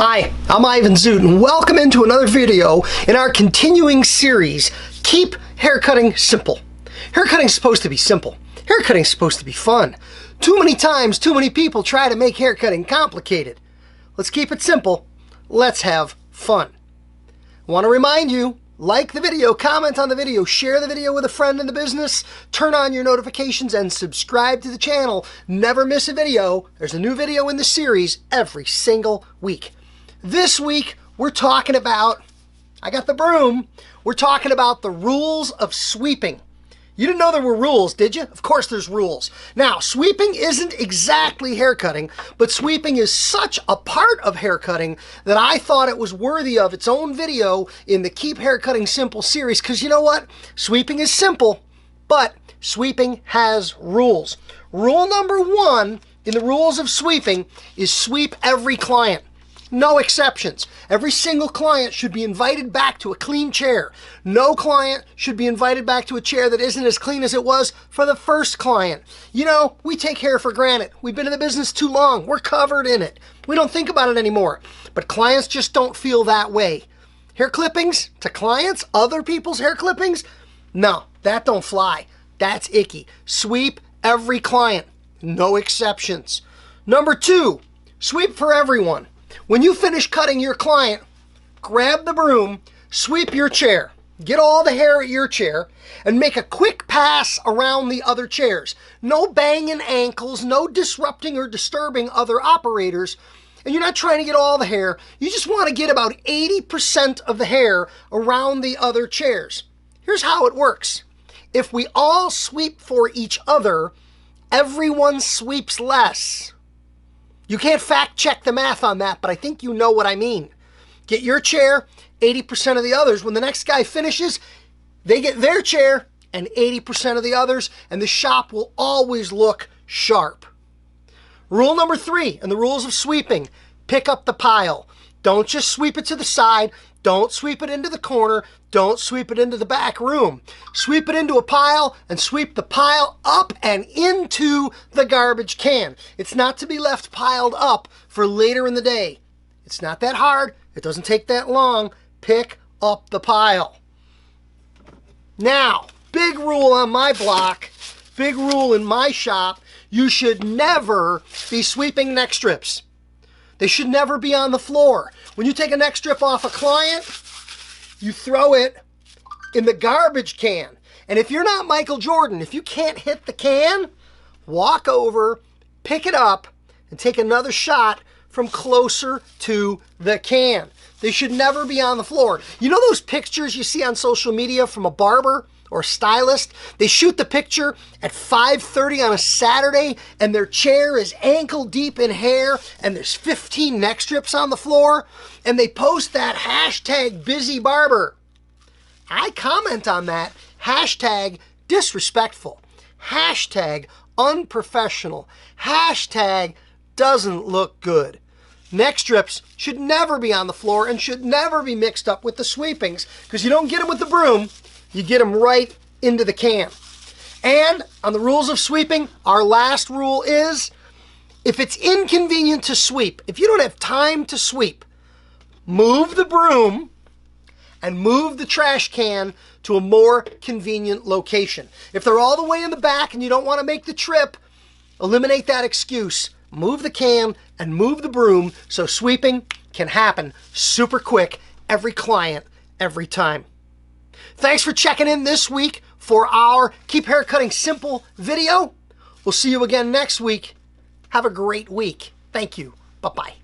Hi, I'm Ivan Zoot, and welcome into another video in our continuing series, Keep Haircutting Simple. Haircutting's supposed to be simple. Haircutting's supposed to be fun. Too many times, too many people try to make haircutting complicated. Let's keep it simple. Let's have fun. I want to remind you, like the video, comment on the video, share the video with a friend in the business, turn on your notifications, and subscribe to the channel. Never miss a video. There's a new video in the series every single week. This week, we're talking about, I got the broom, we're talking about the rules of sweeping. You didn't know there were rules, did you? Of course there's rules. Now, sweeping isn't exactly haircutting, but sweeping is such a part of haircutting that I thought it was worthy of its own video in the Keep Haircutting Simple series, because you know what? Sweeping is simple, but sweeping has rules. Rule number one in the rules of sweeping is sweep every client. No exceptions. Every single client should be invited back to a clean chair. No client should be invited back to a chair that isn't as clean as it was for the first client. You know, we take hair for granted. We've been in the business too long. We're covered in it. We don't think about it anymore. But clients just don't feel that way. Hair clippings to clients, other people's hair clippings? No, that don't fly. That's icky. Sweep every client. No exceptions. Number two, sweep for everyone. When you finish cutting your client, grab the broom, sweep your chair, get all the hair at your chair, and make a quick pass around the other chairs. No banging ankles, no disrupting or disturbing other operators. And you're not trying to get all the hair. You just want to get about 80% of the hair around the other chairs. Here's how it works. If we all sweep for each other, everyone sweeps less. You can't fact check the math on that, but I think you know what I mean. Get your chair, 80% of the others. When the next guy finishes, they get their chair and 80% of the others, and the shop will always look sharp. Rule number three in the rules of sweeping, pick up the pile. Don't just sweep it to the side. Don't sweep it into the corner. Don't sweep it into the back room. Sweep it into a pile and sweep the pile up and into the garbage can. It's not to be left piled up for later in the day. It's not that hard. It doesn't take that long. Pick up the pile. Now, big rule on my block, big rule in my shop, you should never be sweeping neck strips. They should never be on the floor. When you take a neck strip off a client, you throw it in the garbage can. And if you're not Michael Jordan, if you can't hit the can, walk over, pick it up, and take another shot from closer to the can. They should never be on the floor. You know those pictures you see on social media from a barber or stylist? They shoot the picture at 5:30 on a Saturday and their chair is ankle deep in hair and there's 15 neck strips on the floor, and they post that hashtag busy barber. I comment on that, hashtag disrespectful, hashtag unprofessional, hashtag doesn't look good. Neck strips should never be on the floor and should never be mixed up with the sweepings, because you don't get them with the broom. You get them right into the can. And on the rules of sweeping, our last rule is, if it's inconvenient to sweep, if you don't have time to sweep, move the broom and move the trash can to a more convenient location. If they're all the way in the back and you don't want to make the trip, eliminate that excuse. Move the can and move the broom so sweeping can happen super quick, every client, every time. Thanks for checking in this week for our Keep Haircutting Simple video. We'll see you again next week. Have a great week. Thank you. Bye-bye.